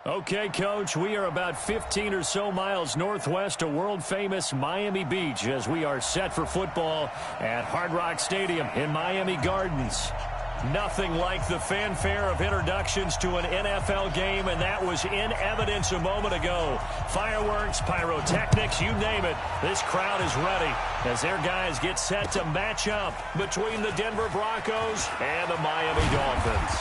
Okay, Coach, we are about 15 or so miles northwest of world-famous Miami Beach as we are set for football at Hard Rock Stadium in Miami Gardens. Nothing like the fanfare of introductions to an NFL game, and that was in evidence a moment ago. Fireworks, pyrotechnics, you name it. This crowd is ready as their guys get set to match up between the Denver Broncos and the Miami Dolphins.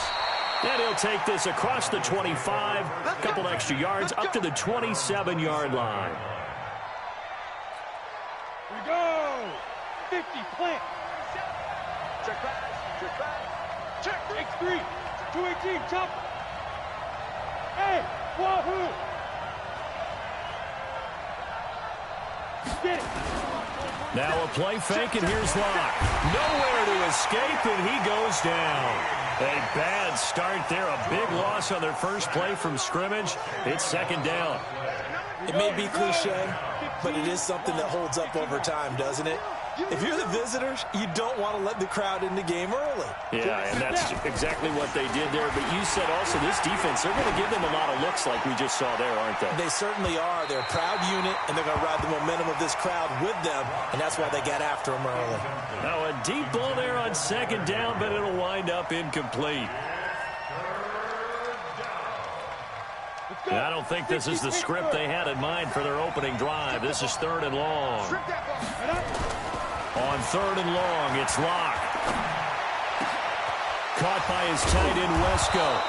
And he'll take this across the 25, a couple extra yards, up to the 27-yard line. Here we go. 50, plant. Check back, check back. Check. X3, 218, chop. Hey, wahoo. Get it. Now a play fake, and here's Locke. Nowhere to escape, and he goes down. A bad start there, a big loss on their first play from scrimmage. It's second down. It may be cliche, but it is something that holds up over time, doesn't it? If you're the visitors, you don't want to let the crowd in the game early. Yeah, and that's exactly what they did there. But you said also this defense, they're going to give them a lot of looks like we just saw there, aren't they? They certainly are. They're a proud unit, and they're going to ride the momentum of this crowd with them, and that's why they got after them early. Now a deep ball there on second down, but it'll wind up incomplete. I don't think this is the script they had in mind for their opening drive. This is third and long. On third and long, it's Locke. Caught by his tight end, Wesco.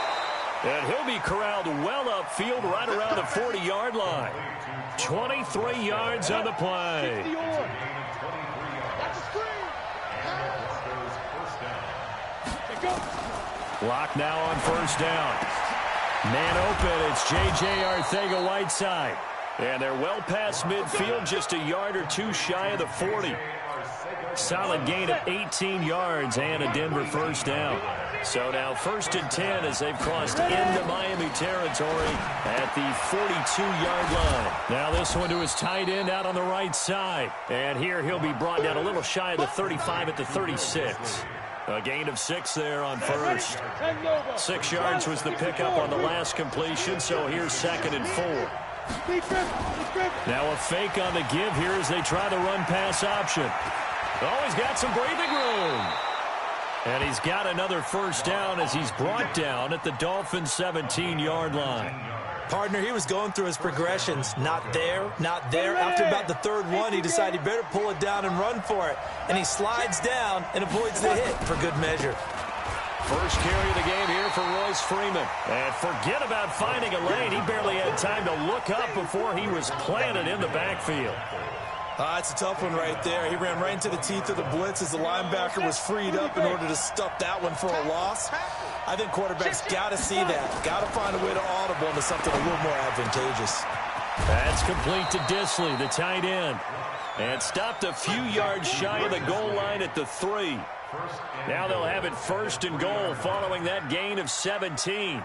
And he'll be corralled well upfield right around the 40-yard line. 23 yards on the play. Locke now on first down. Man open, it's J.J. Arcega-Whiteside. And they're well past midfield, just a yard or two shy of the 40. Solid gain of 18 yards and a Denver first down. So now first and 10 as they've crossed into Miami territory at the 42-yard line. Now this one to his tight end out on the right side. And here he'll be brought down a little shy of the 35 at the 36. A gain of 6 there on first. 6 yards was the pickup on the last completion, so here's second and 4. Now a fake on the give here as they try the run-pass option. Oh, he's got some breathing room. And he's got another first down as he's brought down at the Dolphins' 17-yard line. Partner, he was going through his progressions. Not there, not there. After about the third one, he decided he better pull it down and run for it. And he slides down and avoids the hit for good measure. First carry of the game here for Royce Freeman. And forget about finding a lane. He barely had time to look up before he was planted in the backfield. It's a tough one right there. He ran right into the teeth of the blitz as the linebacker was freed up in order to stuff that one for a loss. I think quarterbacks got to see that. Got to find a way to audible into something a little more advantageous. That's complete to Disley, the tight end. And stopped a few yards shy of the goal line at the 3. Now they'll have it first and goal following that gain of 17.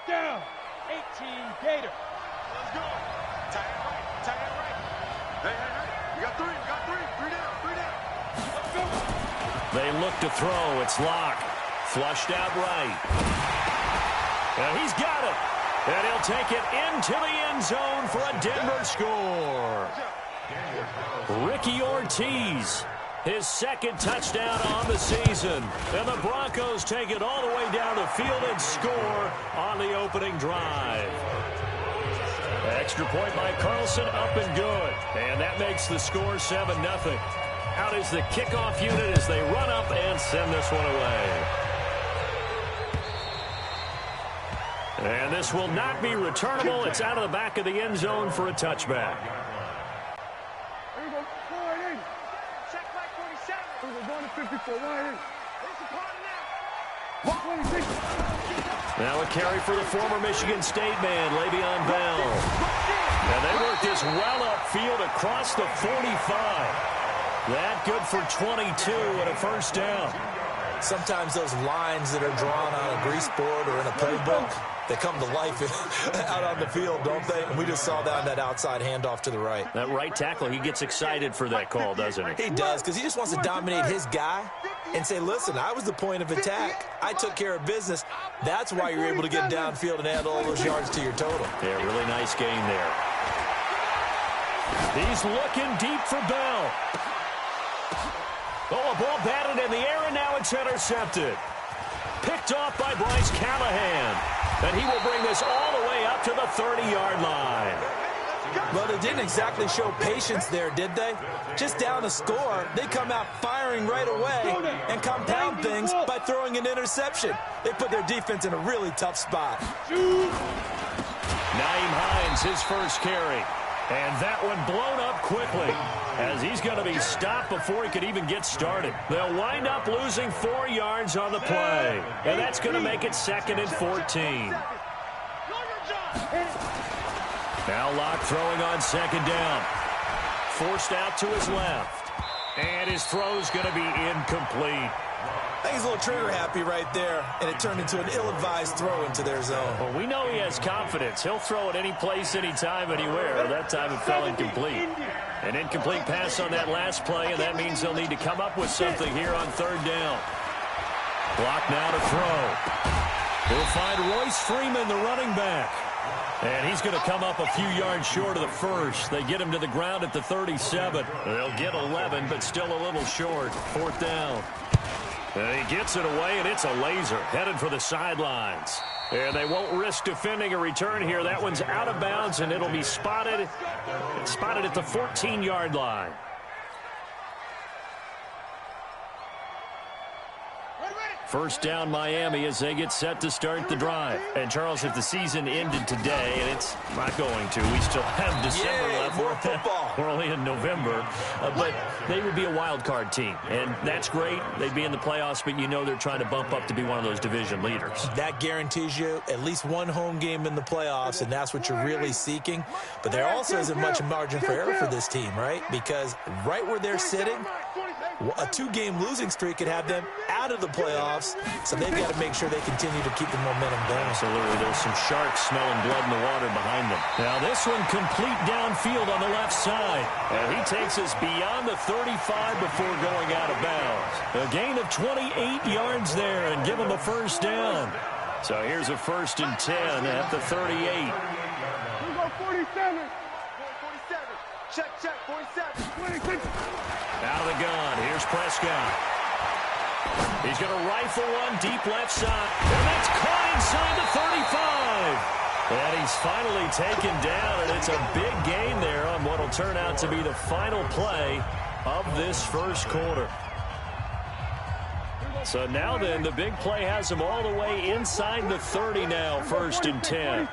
Down. 18, Gator. Let's go. Tight end right. Tight end right. Hey. You got 3. You got 3. 3 down. 3 down. Let's go. They look to throw. It's Locke. Flushed out right. And he's got it. And he'll take it into the end zone for a Denver score. Ricky Ortiz, his second touchdown on the season. And the Broncos take it all the way down the field and score on the opening drive. Extra point by Carlson, up and good. And that makes the score 7-0. Out is the kickoff unit as they run up and send this one away. And this will not be returnable. It's out of the back of the end zone for a touchback. Here we go. 480. Check back 47. We're going to 54. 180. It's a party now. 126. Now a carry for the former Michigan State man, Le'Veon Bell. And they work this well upfield across the 45. That good for 22 and a first down. Sometimes those lines that are drawn on a grease board or in a playbook, they come to life out on the field, don't they? And we just saw that on that outside handoff to the right. That right tackle, he gets excited for that call, doesn't he? He does, because he just wants to dominate his guy and say, listen, I was the point of attack. I took care of business. That's why you're able to get downfield and add all those yards to your total. Yeah, really nice game there. He's looking deep for Bell. Oh, a ball batted in the air, and now it's intercepted. Picked off by Bryce Callahan. And he will bring this all the way up to the 30-yard line. Well, they didn't exactly show patience there, did they? Just down a score, they come out firing right away and compound things by throwing an interception. They put their defense in a really tough spot. Nyheim Hines, his first carry. And that one blown up quickly as he's going to be stopped before he could even get started. They'll wind up losing 4 yards on the play. And that's going to make it 2nd and 14. Now Locke throwing on 2nd down. Forced out to his left. And his throw's going to be incomplete. I think he's a little trigger happy right there, and it turned into an ill-advised throw into their zone. Well, we know he has confidence. He'll throw it any place, anytime, anywhere. That time it fell incomplete. An incomplete pass on that last play, and that means they'll need to come up with something here on 3rd down. Block now to throw. He'll find Royce Freeman, the running back. And he's going to come up a few yards short of the first. They get him to the ground at the 37. They'll get 11, but still a little short. 4th down. And he gets it away, and it's a laser headed for the sidelines. And they won't risk defending a return here. That one's out of bounds, and it'll be spotted at the 14-yard line. First down, Miami, as they get set to start the drive. And, Charles, if the season ended today, and it's not going to, we still have December left. More football. We're only in November. But they would be a wild card team. And that's great. They'd be in the playoffs, but you know they're trying to bump up to be one of those division leaders. That guarantees you at least one home game in the playoffs, and that's what you're really seeking. But there also isn't much margin for error for this team, right? Because right where they're sitting, a 2-game losing streak could have them out of the playoffs, so they've got to make sure they continue to keep the momentum going. Absolutely. There's some sharks smelling blood in the water behind them. Now this one complete downfield on the left side. And he takes us beyond the 35 before going out of bounds. A gain of 28 yards there and give him a first down. So here's a 1st and 10 at the 38. We go 47. 47. Check, 47. 26. Out of the gun. Here's Prescott. He's going to rifle one deep left side. And that's caught inside the 35. And he's finally taken down, and it's a big gain there on what will turn out to be the final play of this first quarter. So now then, the big play has him all the way inside the 30 now, 1st and 10.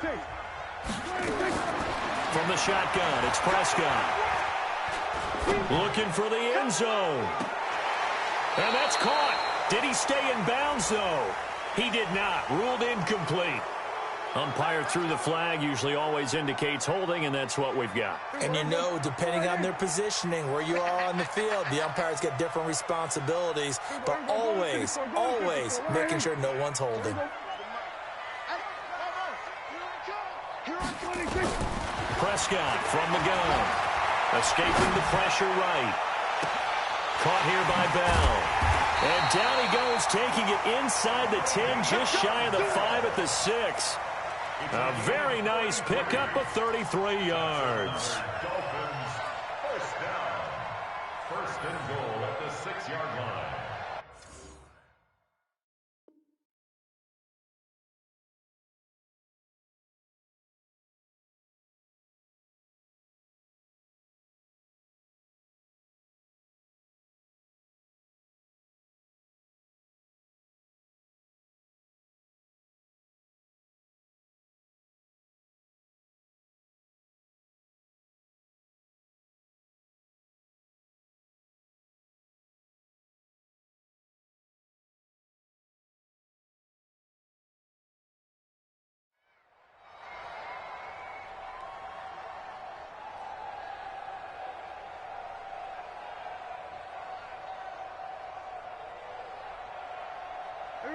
From the shotgun, it's Prescott. Looking for the end zone. And that's caught. Did he stay in bounds, though? He did not. Ruled incomplete. Umpire threw the flag, usually always indicates holding, and that's what we've got. And you know, depending on their positioning, where you are on the field, the umpires get different responsibilities, but always, always making sure no one's holding. Prescott from the gun. Escaping the pressure right. Caught here by Bell. And down he goes, taking it inside the 10, just shy of the 5 at the 6. A very nice pickup of 33 yards. Dolphins, first down. 1st and goal at the 6-yard line.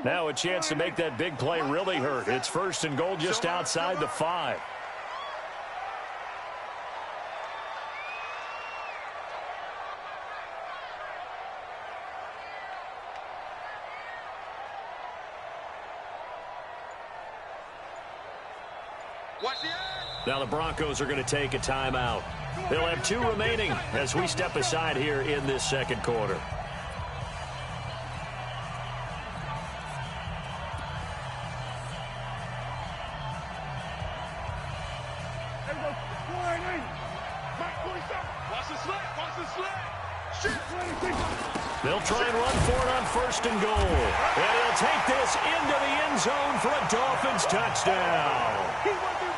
Now a chance to make that big play really hurt. It's 1st and goal just outside the 5. Now the Broncos are going to take a timeout. They'll have 2 remaining as we step aside here in this second quarter. They'll try and run for it on 1st and goal. And he'll take this into the end zone for a Dolphins touchdown.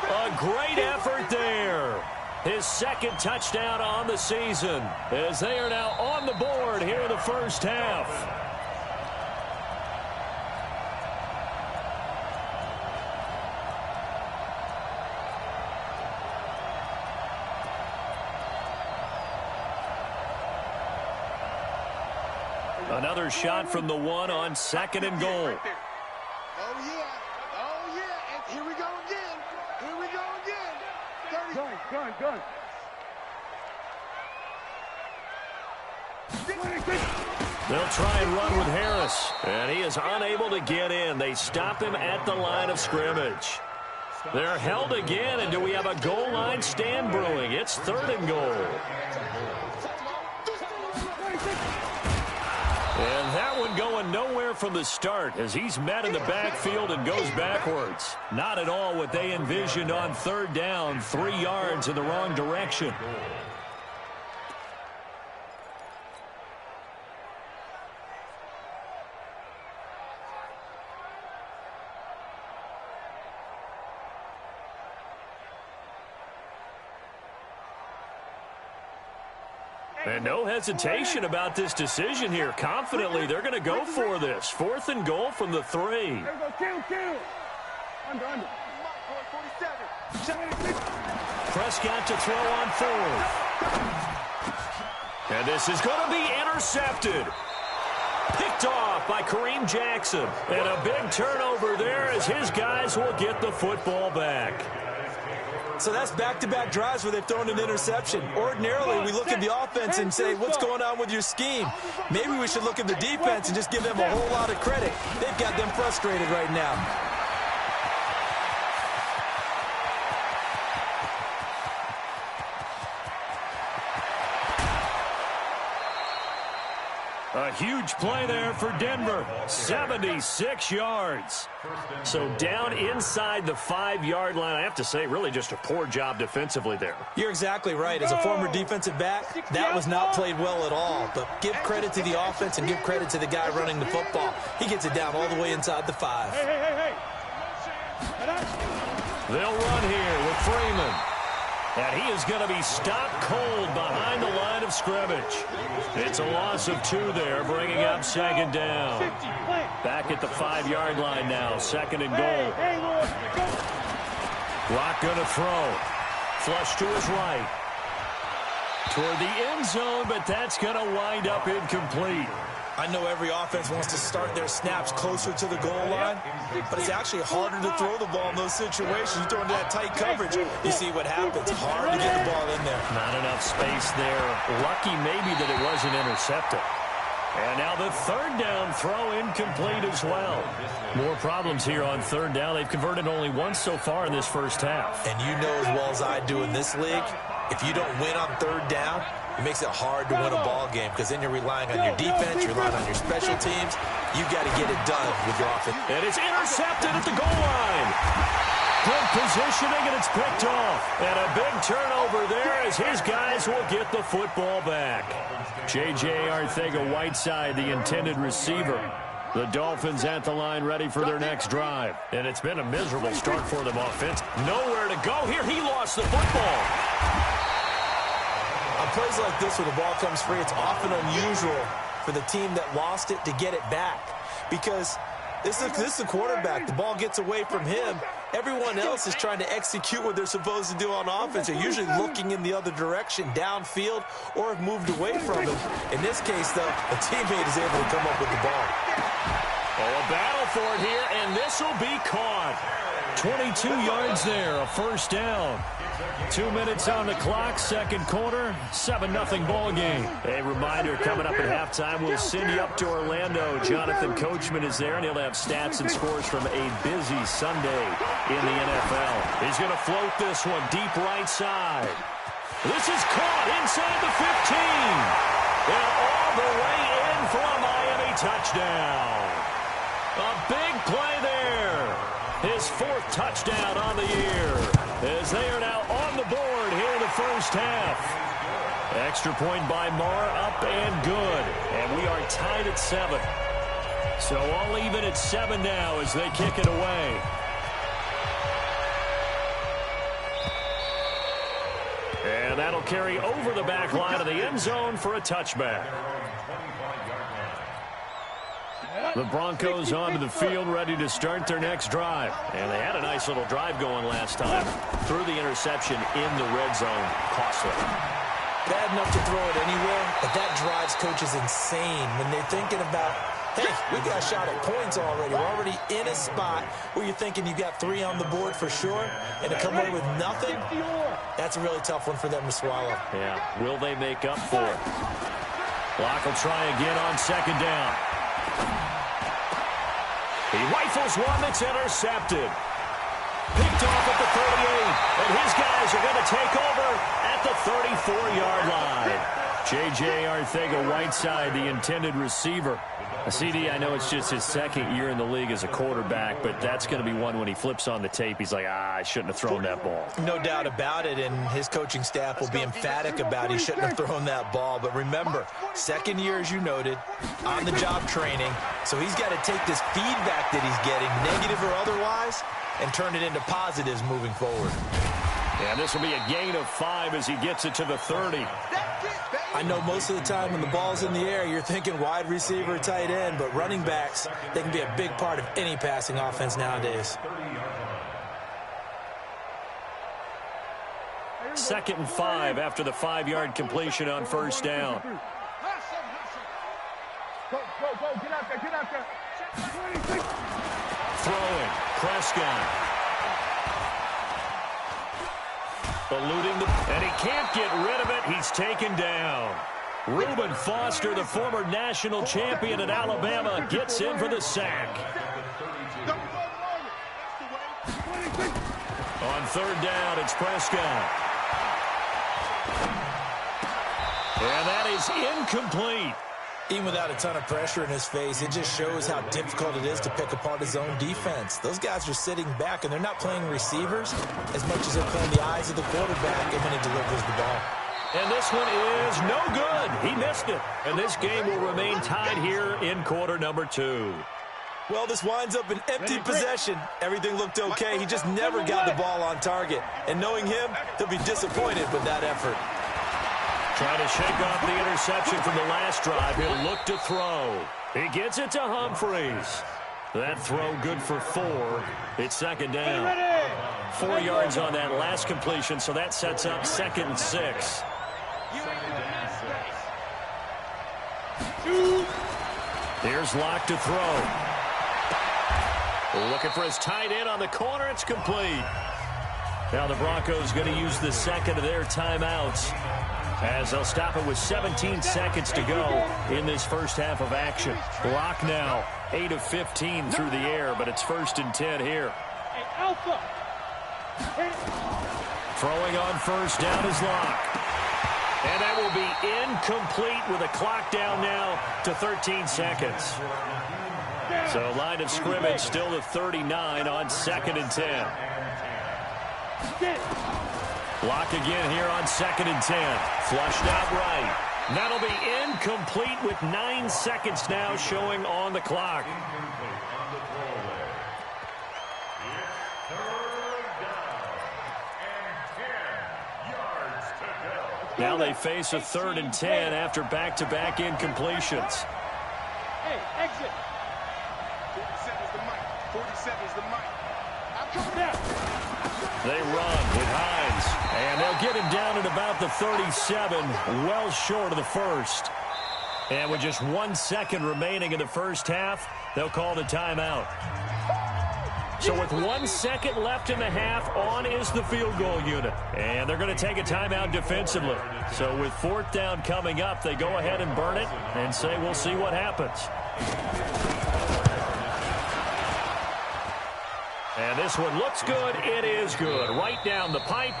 A great effort there. His 2nd touchdown on the season as they are now on the board here in the first half. Another shot from the 1 on 2nd and goal. Oh, yeah. Oh, yeah. And here we go again. Here we go again. Gun. They'll try and run with Harris, and he is unable to get in. They stop him at the line of scrimmage. They're held again, and do we have a goal line stand brewing? It's 3rd and goal. And that one going nowhere from the start as he's met in the backfield and goes backwards. Not at all what they envisioned on 3rd down, 3 yards in the wrong direction. And no hesitation about this decision here. Confidently, they're going to go for this. 4th and goal from the 3. There we go. Kill. Under. Prescott to throw on 4th. And this is going to be intercepted. Picked off by Kareem Jackson. And a big turnover there as his guys will get the football back. So that's back-to-back drives where they've thrown an interception. Ordinarily, we look at the offense and say, what's going on with your scheme? Maybe we should look at the defense and just give them a whole lot of credit. They've got them frustrated right now. A huge play there for Denver. 76 yards. So down inside the 5-yard line. I have to say, really just a poor job defensively there. You're exactly right. As a former defensive back, that was not played well at all. But give credit to the offense and give credit to the guy running the football. He gets it down all the way inside the 5. Hey. They'll run here with Freeman. And he is going to be stopped cold behind the line of scrimmage. It's a loss of 2 there, bringing up 2nd down. Back at the 5-yard line now, 2nd and goal. Rock going to throw. Flush to his right. Toward the end zone, but that's going to wind up incomplete. I know every offense wants to start their snaps closer to the goal line, but it's actually harder to throw the ball in those situations. You throw into that tight coverage, you see what happens. Hard to get the ball in there. Not enough space there. Lucky maybe that it wasn't intercepted. And now the 3rd down throw incomplete as well. More problems here on 3rd down. They've converted only once so far in this first half. And you know as well as I do in this league, if you don't win on 3rd down, it makes it hard to win a ball game because then you're relying on your defense, you're relying on your special teams. You've got to get it done with your offense. And it's intercepted at the goal line. Good positioning, and it's picked off. And a big turnover there as his guys will get the football back. J.J. Arcega-Whiteside, the intended receiver. The Dolphins at the line ready for their next drive. And it's been a miserable start for them offense. Nowhere to go here. He lost the football. On plays like this where the ball comes free, it's often unusual for the team that lost it to get it back. Because this is the quarterback. The ball gets away from him. Everyone else is trying to execute what they're supposed to do on offense. They're usually looking in the other direction, downfield, or have moved away from him. In this case, though, a teammate is able to come up with the ball. Oh, a battle for it here, and this will be caught. 22 yards there, a first down. 2 minutes on the clock, second quarter, 7-0 ball game. A reminder, coming up at halftime, we'll send you up to Orlando. Jonathan Coachman is there, and he'll have stats and scores from a busy Sunday in the NFL. He's going to float this one deep right side. This is caught inside the 15. And all the way in for a Miami touchdown. A big play there. His 4th touchdown on the year, as they are now on the board here in the first half. Extra point by Marr, up and good. And we are tied at 7. So all even at 7 now as they kick it away. And that'll carry over the back line of the end zone for a touchback. The Broncos onto the field, ready to start their next drive. And they had a nice little drive going last time. Threw the interception in the red zone. Costly. Bad enough to throw it anywhere, but that drives coaches insane when they're thinking about, hey, we got a shot at points already. We're already in a spot where you're thinking you got 3 on the board for sure, and to come away with nothing, that's a really tough one for them to swallow. Yeah, will they make up for it? Locke will try again on second down. He rifles one that's intercepted. Picked off at the 38, and his guys are going to take over at the 34-yard line. J.J. Arcega-Whiteside, the intended receiver. CD, I know it's just his 2nd year in the league as a quarterback, but that's going to be one when he flips on the tape. He's like, I shouldn't have thrown that ball. No doubt about it, and his coaching staff will be emphatic about he shouldn't have thrown that ball. But remember, 2nd year, as you noted, on-the-job training. So he's got to take this feedback that he's getting, negative or otherwise, and turn it into positives moving forward. And this will be a gain of 5 as he gets it to the 30. I know most of the time when the ball's in the air, you're thinking wide receiver, tight end, but running backs, they can be a big part of any passing offense nowadays. 2nd and 5 after the 5-yard completion on first down. Go, get out there. Throwing, Prescott. Eluding and he can't get rid of it. He's taken down. Reuben Foster, the former national champion at Alabama, gets in for the sack. On third down, it's Prescott. And that is incomplete. Even without a ton of pressure in his face, it just shows how difficult it is to pick apart his own defense. Those guys are sitting back, and they're not playing receivers as much as they're playing the eyes of the quarterback and when he delivers the ball. And this one is no good. He missed it. And this game will remain tied here in quarter number 2. Well, this winds up an empty possession. Everything looked okay. He just never got the ball on target. And knowing him, he'll be disappointed with that effort. Trying to shake off the interception from the last drive. He'll look to throw. He gets it to Humphreys. That throw good for 4. It's second down. 4 yards on that last completion, so that sets up 2nd and 6. Here's Locke to throw. Looking for his tight end on the corner. It's complete. Now the Broncos going to use the second of their timeouts, as they'll stop it with 17 seconds to go in this first half of action. Locke now 8 of 15 through the air, but it's 1st and 10 here. Throwing on first down is Locke. And that will be incomplete with a clock down now to 13 seconds. So line of scrimmage still to 39 on 2nd and 10. Locke again here on 2nd and 10. Flushed out right. That'll be incomplete with 9 seconds now showing on the clock. Now they face a 3rd and 10 after back-to-back incompletions. Hey, exit. 47 is the mic. 47 is the mic. I'm coming down. They run with Hines, and they'll get him down at about the 37, well short of the 1st. And with just 1 second remaining in the first half, they'll call the timeout. So with 1 second left in the half, on is the field goal unit. And they're going to take a timeout defensively. So with 4th down coming up, they go ahead and burn it and say we'll see what happens. And this one looks good. It is good. Right down the pipe.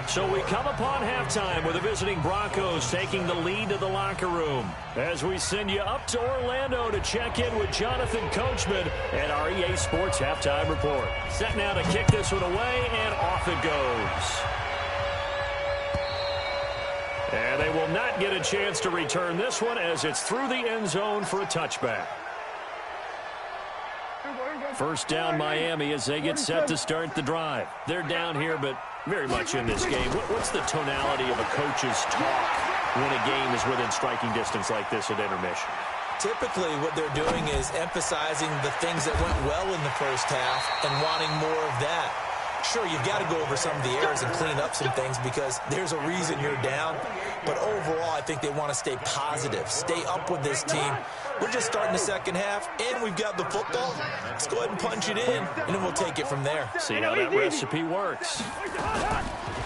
So we come upon halftime with the visiting Broncos taking the lead to the locker room. As we send you up to Orlando to check in with Jonathan Coachman and our EA Sports Halftime Report. Set now to kick this one away, and off it goes. And they will not get a chance to return this one as it's through the end zone for a touchback. First down Miami as they get set to start the drive. They're down here, but very much in this game. What's the tonality of a coach's talk when a game is within striking distance like this at intermission? Typically, what they're doing is emphasizing the things that went well in the first half and wanting more of that. Sure, you've got to go over some of the errors and clean up some things because there's a reason you're down. But overall, I think they want to stay positive, stay up with this team. We're just starting the second half, and we've got the football. Let's go ahead and punch it in, and then we'll take it from there. See how that recipe works.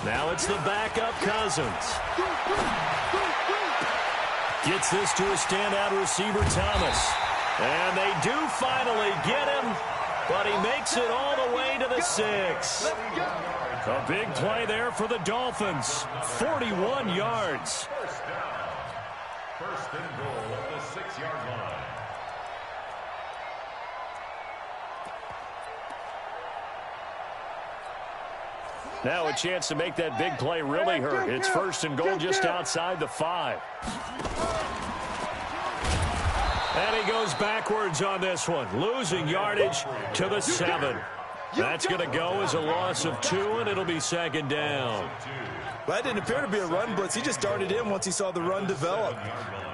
Now it's the backup Cousins. Gets this to a standout receiver, Thomas. And they do finally get him, but he makes it all the way to the 6. A big play there for the Dolphins. 41 yards. First and goal at the 6-yard line. Now a chance to make that big play really hurt. It's first and goal just outside the 5. And he goes backwards on this one, losing yardage to the 7. That's going to go as a loss of 2, and it'll be second down. Well, that didn't appear to be a run blitz. He just darted in once he saw the run develop.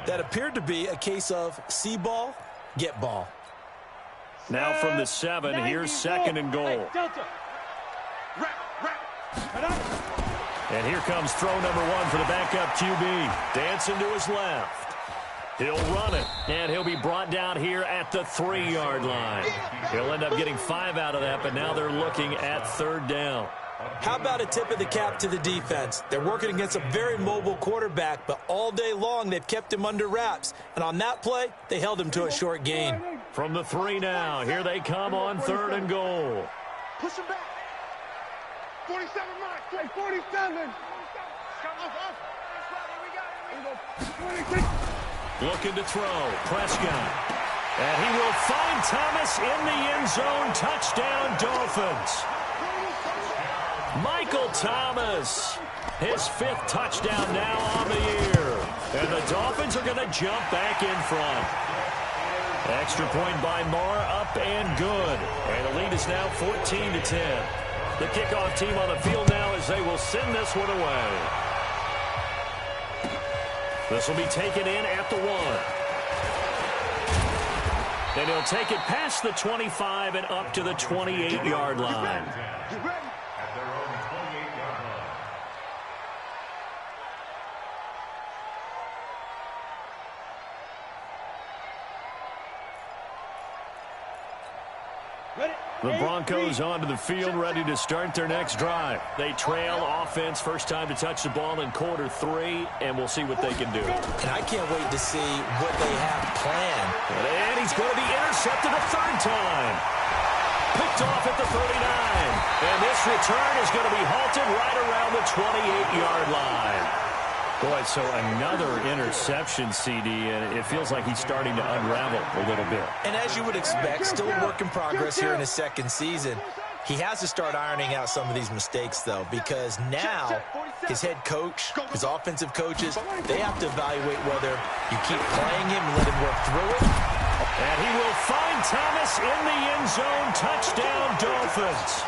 That appeared to be a case of see ball, get ball. Now from the 7, here's second and goal. And here comes throw number 1 for the backup QB. Dancing to his left. He'll run it, and he'll be brought down here at the 3-yard line. He'll end up getting 5 out of that, but now they're looking at 3rd down. How about a tip of the cap to the defense? They're working against a very mobile quarterback, but all day long they've kept him under wraps. And on that play, they held him to a short gain. From the 3 now, here they come on 3rd and goal. Push him back. 47 mark. 47. Looking to throw. Prescott. And he will find Thomas in the end zone. Touchdown, Dolphins. Michael Thomas, his 5th touchdown now on the year. And the Dolphins are going to jump back in front. Extra point by Moore, up and good. And the lead is now 14-10. The kickoff team on the field now as they will send this one away. This will be taken in at the 1. And he'll take it past the 25 and up to the 28-yard line. The Broncos onto the field, ready to start their next drive. They trail offense, first time to touch the ball in quarter 3, and we'll see what they can do. And I can't wait to see what they have planned. And he's going to be intercepted a 3rd time. Picked off at the 39. And this return is going to be halted right around the 28-yard line. Boy, so another interception, CD, and it feels like he's starting to unravel a little bit. And as you would expect, still a work in progress here in his 2nd season. He has to start ironing out some of these mistakes, though, because now his head coach, his offensive coaches, they have to evaluate whether you keep playing him and let him work through it. And he will find Thomas in the end zone. Touchdown, Dolphins.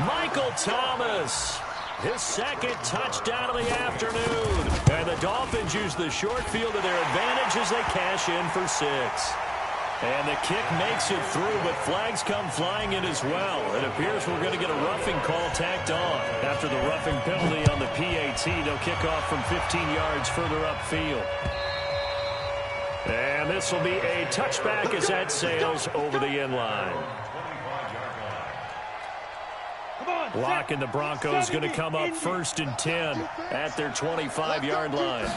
Michael Thomas. His 2nd touchdown of the afternoon. And the Dolphins use the short field to their advantage as they cash in for 6. And the kick makes it through, but flags come flying in as well. It appears we're going to get a roughing call tacked on. After the roughing penalty on the PAT, they'll kick off from 15 yards further upfield. And this will be a touchback as that sails over the end line. Blocking the Broncos going to come up 1st and 10 at their 25-yard line.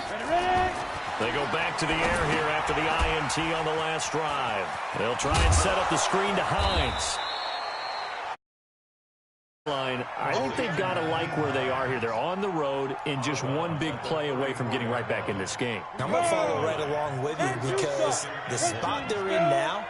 They go back to the air here after the INT on the last drive. They'll try and set up the screen to Hines. I think they've got to like where they are here. They're on the road and just one big play away from getting right back in this game. I'm going to follow right along with you because the spot they're in now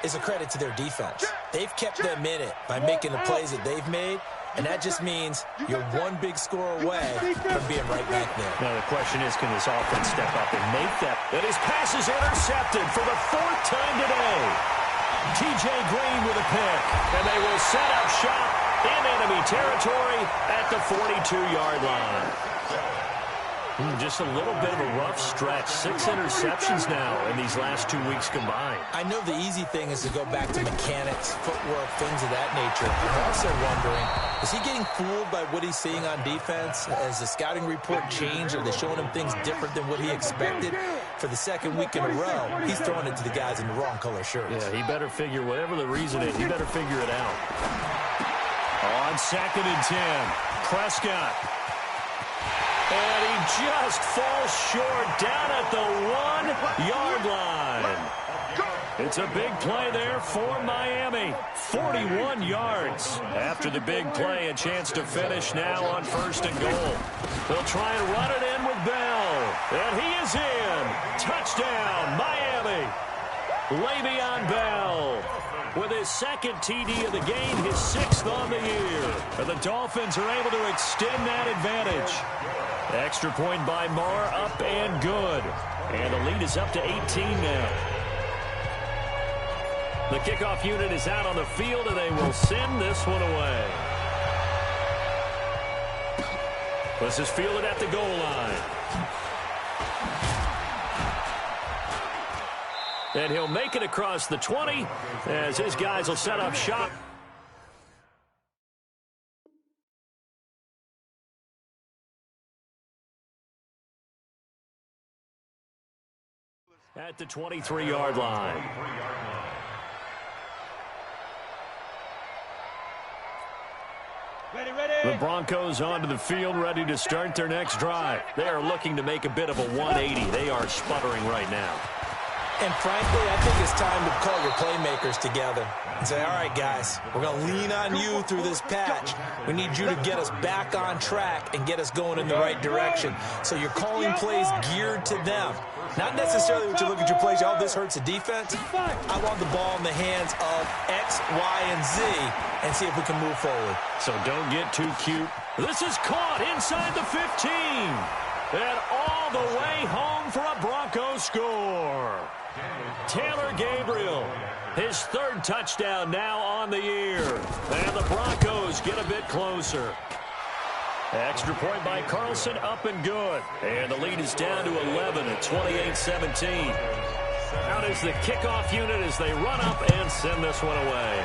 is a credit to their defense. They've kept them in it by making the plays that they've made, and that just means you're one big score away from being right back there. Now the question is, can this offense step up and make that? And his pass is intercepted for the 4th time today. T.J. Green with a pick, and they will set up shop in enemy territory at the 42-yard line. Just a little bit of a rough stretch. 6 interceptions now in these last 2 weeks combined. I know the easy thing is to go back to mechanics, footwork, things of that nature. I'm also wondering, is he getting fooled by what he's seeing on defense? Has the scouting report changed? Are they showing him things different than what he expected? For the 2nd week in a row, he's throwing it to the guys in the wrong color shirts. Yeah, he better figure, whatever the reason is, he better figure it out. On 2nd and 10, Prescott. And he just falls short down at the 1-yard line. It's a big play there for Miami. 41 yards. After the big play, a chance to finish now on 1st and goal. They'll try and run it in with Bell. And he is in. Touchdown, Miami. Le'Veon Bell with his 2nd TD of the game, his 6th on the year. And the Dolphins are able to extend that advantage. Extra point by Marr, up and good. And the lead is up to 18 now. The kickoff unit is out on the field, and they will send this one away. This is fielded at the goal line. And he'll make it across the 20 as his guys will set up shop. At the 23-yard line. The Broncos onto the field, ready to start their next drive. They are looking to make a bit of a 180. They are sputtering right now. And frankly, I think it's time to call your playmakers together and say, all right, guys, we're going to lean on you through this patch. We need you to get us back on track and get us going in the right direction. So you're calling plays geared to them. Not necessarily what you look at your plays, oh, this hurts the defense. I want the ball in the hands of X, Y, and Z and see if we can move forward. So don't get too cute. This is caught inside the 15. And all the way home for a Broncos score. Taylor Gabriel, his 3rd touchdown now on the year. And the Broncos get a bit closer. Extra point by Carlson, up and good. And the lead is down to 11 at 28-17. Out is the kickoff unit as they run up and send this one away.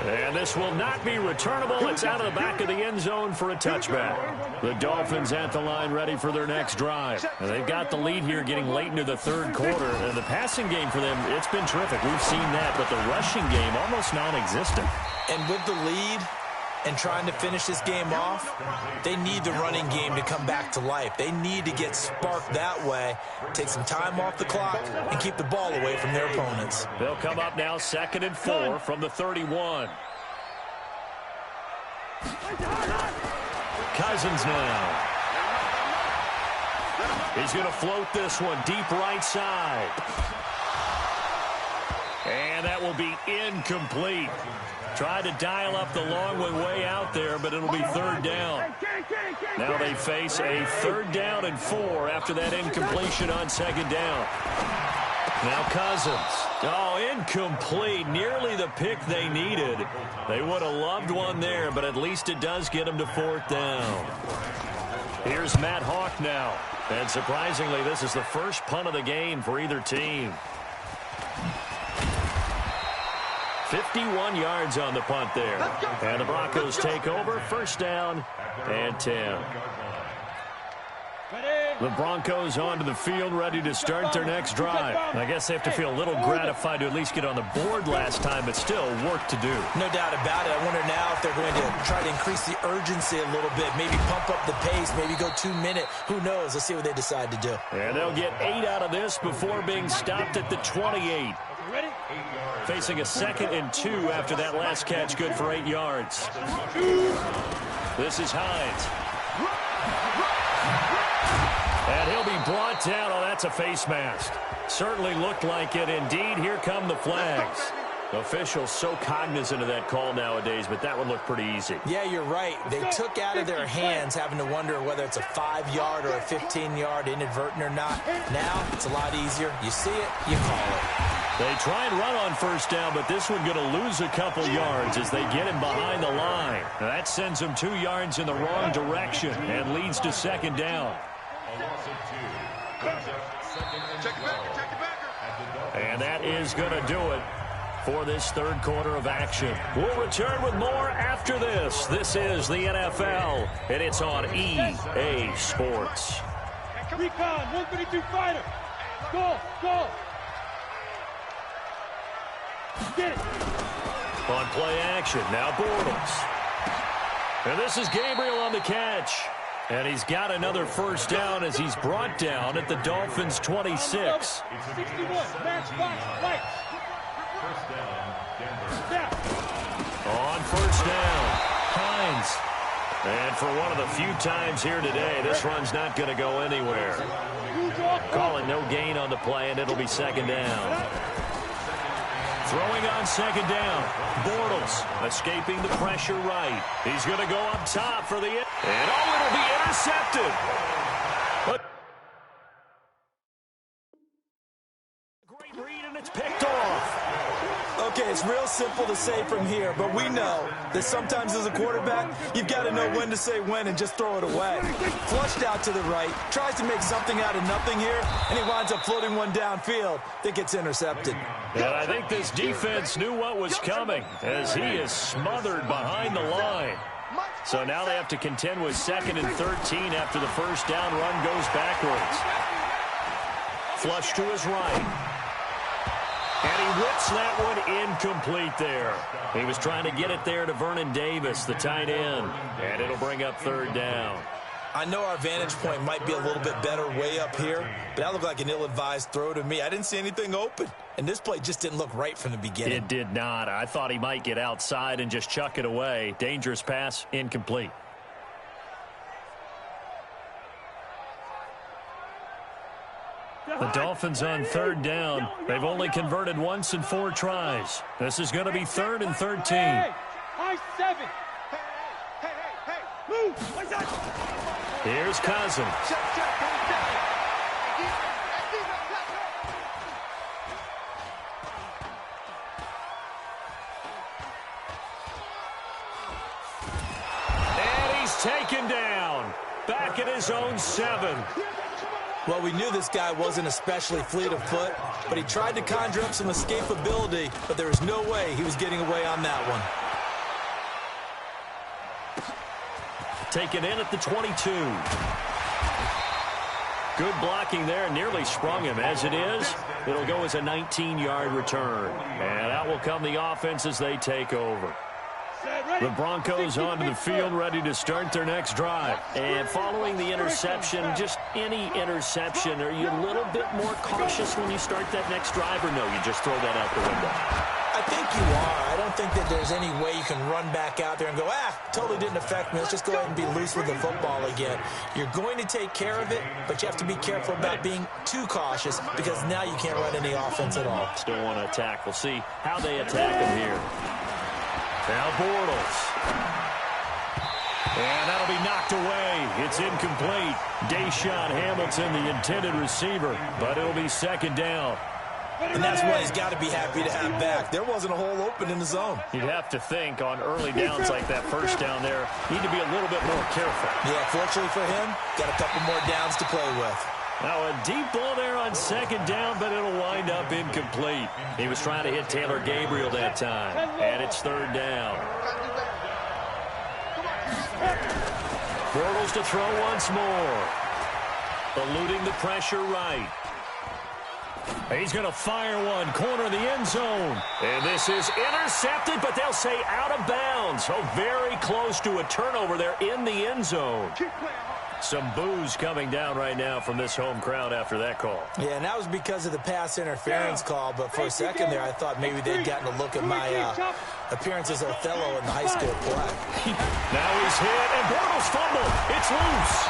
And this will not be returnable. It's out of the back of the end zone for a touchback. The Dolphins at the line ready for their next drive. And they've got the lead here getting late into the 3rd quarter. And the passing game for them, it's been terrific. We've seen that, but the rushing game almost non-existent. And with the lead and trying to finish this game off, they need the running game to come back to life. They need to get sparked that way, take some time off the clock, and keep the ball away from their opponents. They'll come up now 2nd and 4 from the 31. Cousins now. He's going to float this one deep right side. And that will be incomplete. Tried to dial up the long way out there, but it'll be 3rd down. Now they face a 3rd down and 4 after that incompletion on 2nd down. Now Cousins. Oh, incomplete. Nearly the pick they needed. They would have loved one there, but at least it does get them to 4th down. Here's Matt Hawk now. And surprisingly, this is the first punt of the game for either team. 51 yards on the punt there. And the Broncos take over. 1st down and 10. The Broncos onto the field, ready to start their next drive. I guess they have to feel a little gratified to at least get on the board last time, but still work to do. No doubt about it. I wonder now if they're going to try to increase the urgency a little bit, maybe pump up the pace, maybe go 2 minute. Who knows? Let's see what they decide to do. And they'll get 8 out of this before being stopped at the 28. Facing a 2nd and 2 after that last catch, good for 8 yards. This is Hines. And he'll be brought down. Oh, that's a face mask. Certainly looked like it. Indeed, here come the flags. Officials so cognizant of that call nowadays, but that one looked pretty easy. Yeah, you're right. They took out of their hands having to wonder whether it's a 5-yard or a 15-yard inadvertent or not. Now, it's a lot easier. You see it, you call it. They try and run on first down, but this one going to lose a couple yards as they get him behind the line. That sends him 2 yards in the wrong direction and leads to 2nd down. And that is going to do it for this 3rd quarter of action. We'll return with more after this. This is the NFL, and it's on EA Sports. Recon, 132 fighter. Go, go. Get it. On play action, now Bortles. And this is Gabriel on the catch. And he's got another first down as he's brought down at the Dolphins' 26. 61, match box, lights. On first down, Hines. And for one of the few times here today, this run's not going to go anywhere. Call it no gain on the play, and it'll be 2nd down. Throwing on 2nd down, Bortles escaping the pressure right. He's going to go up top for the... And oh, it'll be intercepted. But great read, and it's picked off. Okay, it's real simple to say from here, but we know that sometimes as a quarterback, you've got to know when to say when and just throw it away. Flushed out to the right, tries to make something out of nothing here, and he winds up floating one downfield that gets intercepted. And I think this defense knew what was coming as he is smothered behind the line. So now they have to contend with 2nd and 13 after the first down run goes backwards. Flush to his right. And he whips that one incomplete there. He was trying to get it there to Vernon Davis, the tight end. And it'll bring up 3rd down. I know our vantage point might be a little bit better way up here, but that looked like an ill-advised throw to me. I didn't see anything open, and this play just didn't look right from the beginning. It did not. I thought he might get outside and just chuck it away. Dangerous pass, incomplete. The Dolphins on 3rd down. They've only converted once in 4 tries. This is going to be 3rd and 13. High 7. Hey. Move. What's that? Here's Cousin. And he's taken down. Back at his own 7. Well, we knew this guy wasn't especially fleet of foot, but he tried to conjure up some escapability, but there was no way he was getting away on that one. Taken in at the 22. Good blocking there. Nearly sprung him. As it is, it'll go as a 19-yard return. And out will come the offense as they take over. The Broncos onto the field, ready to start their next drive. And following the interception, just any interception, are you a little bit more cautious when you start that next drive, or no, you just throw that out the window? I think you are. I don't think that there's any way you can run back out there and go, totally didn't affect me. Let's just go ahead and be loose with the football again. You're going to take care of it, but you have to be careful about being too cautious because now you can't run any offense at all. Still want to attack. We'll see how they attack him here. Now Bortles. And that'll be knocked away. It's incomplete. Deshaun Hamilton, the intended receiver, but it'll be 2nd down. And that's what he's got to be happy to have back. There wasn't a hole open in the zone. You'd have to think on early downs like that first down there, need to be a little bit more careful. Yeah, fortunately for him, got a couple more downs to play with. Now a deep ball there on 2nd down, but it'll wind up incomplete. He was trying to hit Taylor Gabriel that time, and it's 3rd down. Bortles to throw once more. Eluding the pressure right. He's going to fire one, corner of the end zone. And this is intercepted, but they'll say out of bounds. Oh, very close to a turnover there in the end zone. Some boos coming down right now from this home crowd after that call. Yeah, and that was because of the pass interference call, but for a second there, I thought maybe they'd gotten a look at my appearance as Othello in the high school play. Now he's hit, and Bortles fumble. It's loose.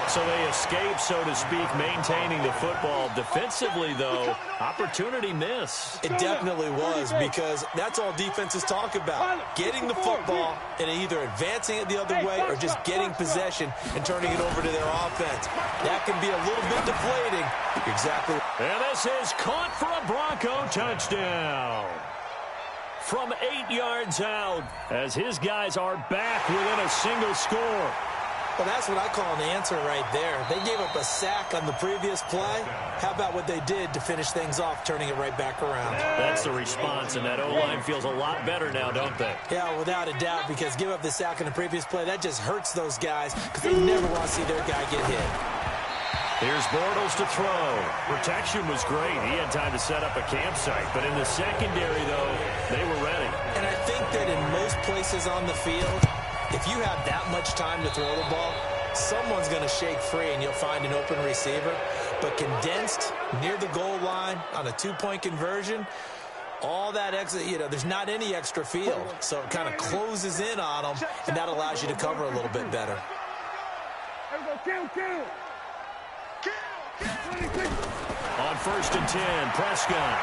So they escape, so to speak, maintaining the football. Defensively, though, opportunity miss. It definitely was, because that's all defenses talk about. Getting the football and either advancing it the other way or just getting possession and turning it over to their offense. That can be a little bit deflating. Exactly. And this is caught for a Bronco touchdown. From 8 yards out, as his guys are back within a single score. Well, that's what I call an answer right there. They gave up a sack on the previous play. How about what they did to finish things off, turning it right back around? That's the response, and that O-line feels a lot better now, don't they? Yeah, without a doubt, because give up the sack on the previous play, that just hurts those guys because they never want to see their guy get hit. Here's Bortles to throw. Protection was great. He had time to set up a campsite, but in the secondary, though, they were ready. And I think that in most places on the field, if you have that much time to throw the ball, someone's going to shake free and you'll find an open receiver. But condensed near the goal line on a two-point conversion, all that extra, there's not any extra field. So it kind of closes in on them, and that allows you to cover a little bit better. On 1st and 10, Prescott.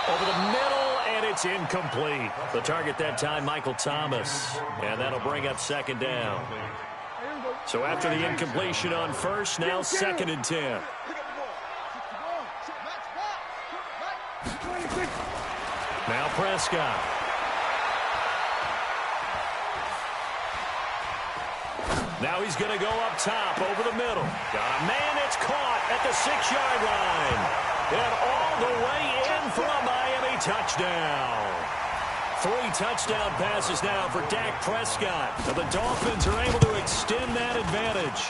Over the middle, and it's incomplete. The target that time, Michael Thomas. And that'll bring up 2nd down. So after the incompletion on 1st, now 2nd and 10. Now Prescott. Now he's going to go up top over the middle. Got a man, it's caught at the 6-yard line. And all the way in for a Miami touchdown. 3 touchdown passes now for Dak Prescott. And the Dolphins are able to extend that advantage.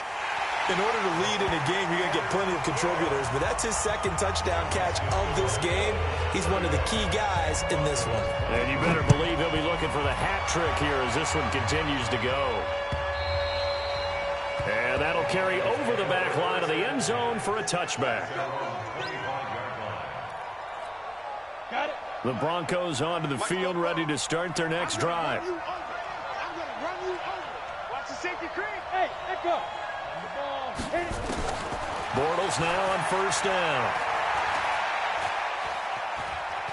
In order to lead in a game, you're going to get plenty of contributors, but that's his 2nd touchdown catch of this game. He's one of the key guys in this one. And you better believe he'll be looking for the hat trick here as this one continues to go. And that'll carry over the back line of the end zone for a touchback. Got it. The Broncos onto the field, ready to start their next drive. I'm going to run you over. Watch the safety creep. Hey, let go. The ball. Hit it. Bortles now on 1st down.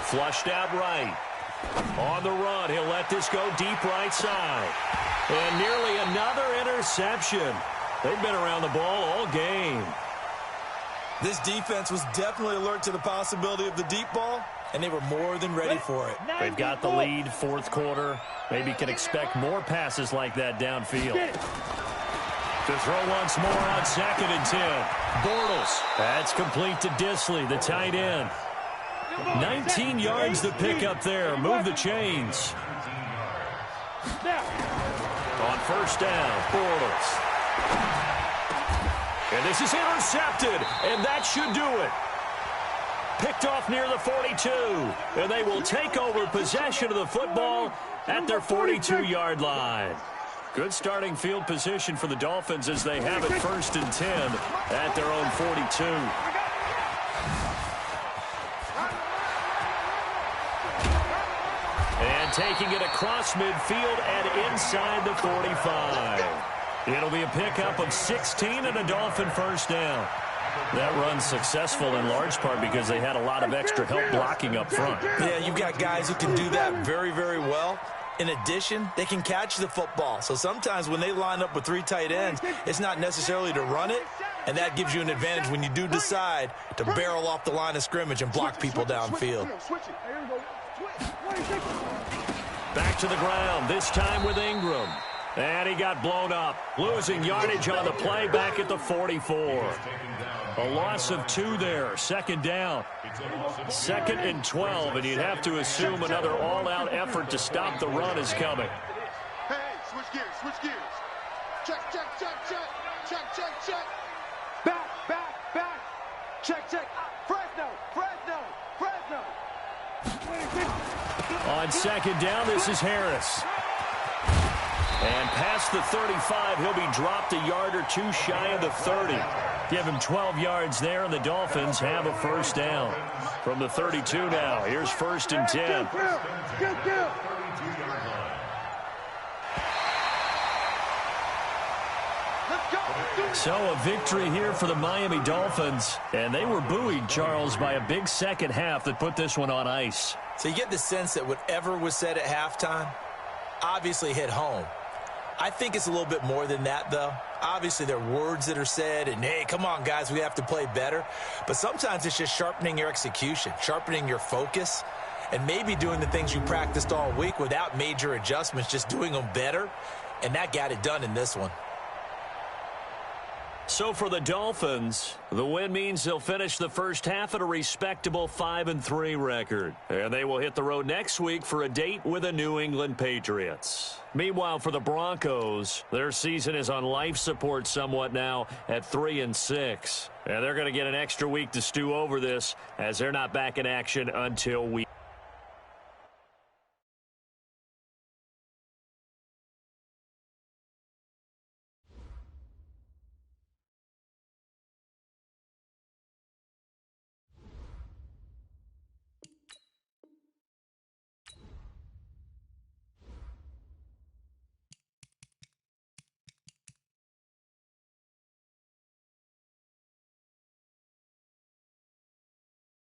Flushed out right. On the run, he'll let this go deep right side. And nearly another interception. They've been around the ball all game. This defense was definitely alert to the possibility of the deep ball, and they were more than ready for it. They've got the lead, 4th quarter. Maybe can expect more passes like that downfield. To throw once more on 2nd and 10. Bortles. That's complete to Disley, the tight end. 19 yards to pick up there. Move the chains. On 1st down, Bortles. And this is intercepted, and that should do it. Picked off near the 42, and they will take over possession of the football at their 42-yard line. Good starting field position for the Dolphins as they have it 1st and 10 at their own 42. And taking it across midfield and inside the 45. It'll be a pickup of 16 and a Dolphin 1st down. That run's successful in large part because they had a lot of extra help blocking up front. Yeah, you've got guys who can do that very, very well. In addition, they can catch the football. So sometimes when they line up with 3 tight ends, it's not necessarily to run it, and that gives you an advantage when you do decide to barrel off the line of scrimmage and block people downfield. Back to the ground, this time with Ingram. And he got blown up, losing yardage on the play back at the 44. A loss of 2 there, 2nd down. 2nd and 12, and you'd have to assume another all-out effort to stop the run is coming. Hey, switch gears, switch gears. Check, check, check, check, check, check, check. Back. Check. Fresno. On second down, this is Harris. And past the 35, he'll be dropped a yard or two shy of the 30. Give him 12 yards there, and the Dolphins have a first down. From the 32 now, here's 1st and 10. So a victory here for the Miami Dolphins. And they were buoyed, Charles, by a big second half that put this one on ice. So you get the sense that whatever was said at halftime obviously hit home. I think it's a little bit more than that, though. Obviously, there are words that are said, and, hey, come on, guys, we have to play better. But sometimes it's just sharpening your execution, sharpening your focus, and maybe doing the things you practiced all week without major adjustments, just doing them better. And that got it done in this one. So for the Dolphins, the win means they'll finish the first half at a respectable 5-3 record. And they will hit the road next week for a date with the New England Patriots. Meanwhile, for the Broncos, their season is on life support somewhat now at 3-6. And they're going to get an extra week to stew over this as they're not back in action until week